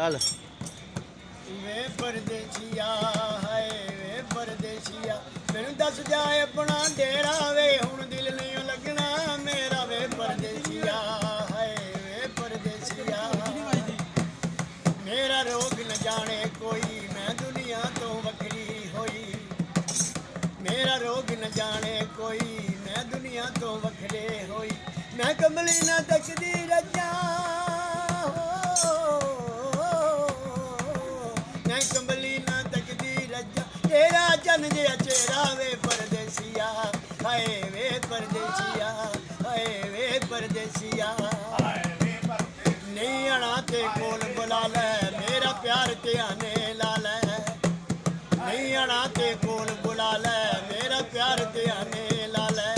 ਚੱਲ ਵੇ ਪਰਦੇਸੀਆ ਹਾਏ ਵੇ ਪਰਦੇਸੀਆ ਮੈਨੂੰ ਦੱਸ ਜਾਏ ਆਪਣਾ ਡੇਰਾ ਵੇ ਹੁਣ ਦਿਲ ਨਹੀਂ ਲੱਗਣਾ ਮੇਰਾ ਵੇ ਪਰਦੇਸੀਆ ਹਾਏ ਵੇ ਪਰਦੇਸੀਆ ਮੇਰਾ ਰੋਗ ਨ ਜਾਣੇ ਕੋਈ ਮੈਂ ਦੁਨੀਆ ਤੋਂ ਵੱਖਰੀ ਹੋਈ ਮੇਰਾ ਰੋਗ ਨ ਜਾਣੇ ਕੋਈ ਮੈਂ ਦੁਨੀਆ ਤੋਂ ਵੱਖਰੇ ਹੋਈ ਮੈਂ ਕਮਲੀ ਨਾ ਤੱਕਦੀ ਰੱਜਾਂ ਮੈਂ ਕੰਬਲੀ ਨਾ ਤੱਕਦੀ ਰੱਜਾਂ ਤੇਰਾ ਜਨ ਜਿਹਾ ਚਿਹਰਾ ਵੇ ਪਰਦੇਸੀਆ ਹਾਏ ਵੇ ਪਰਦੇਸੀਆ ਹਾਏ ਵੇ ਪਰਦੇਸੀਆ ਨਹੀਂ ਆਣਾ ਤੇ ਕੋਲ ਬੁਲਾ ਲੈ ਮੇਰਾ ਪਿਆਰ ਧਿਆਨੇ ਲਾ ਲੈ ਨਹੀਂ ਆਣਾ ਤੇ ਕੋਲ ਬੁਲਾ ਲੈ ਮੇਰਾ ਪਿਆਰ ਧਿਆਨੇ ਲਾ ਲੈ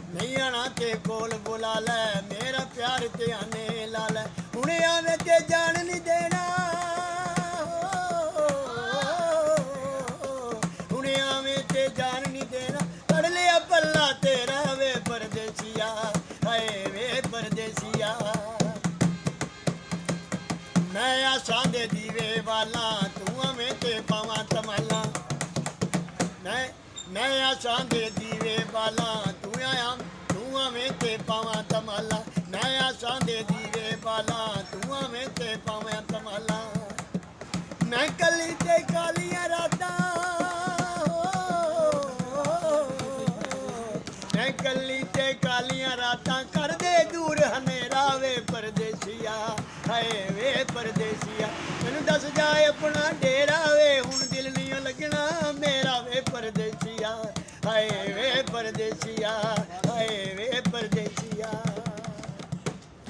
ਨਹੀਂ ਆਣਾ ਤੇ ਕੋਲ ਬੁਲਾ ਲੈ ਮੇਰਾ ਪਿਆਰ ਧਿਆਨੇ ਲਾ ਲੈ ਹੁਣ ਆਵੇਂ ਤੇ ਜਾਣ ਨਹੀਂ ਦੇਣਾ ਹੁਣ ਆਵੇਂ ਤੇ ਜਾਣ ਨਹੀਂ ਦੇਣਾ ਫੜ ਲਿਆ ਪੱਲਾ ਤੇਰਾ ਵੇ ਪਰਦੇਸੀਆ ਹਾਏ ਵੇ ਪਰਦੇਸੀਆ ਮੈਂ ਆਸਾਂ ਦੇ ਦੀਵੇ ਵਾਲਾ ਤੂੰ ਆਵੇਂ ਤੇ ਪਾਵਾਂ ਤਮਾਲਾ ਮੈਂ ਆਸਾਂ ਦੇ ਦੀਵੇ ਵਾਲਾ ਤੂੰ ਆਵੇਂ ਤੇ ਪਾਵਾਂ ਤਮਾਲਾ ਮੈਂ ਆਸਾਂ ਦੇ ਦੀਵੇ ਵਾਲਾ ਤੂੰ ਆਵੇਂ ਤੇ ਪਾਵਾਂ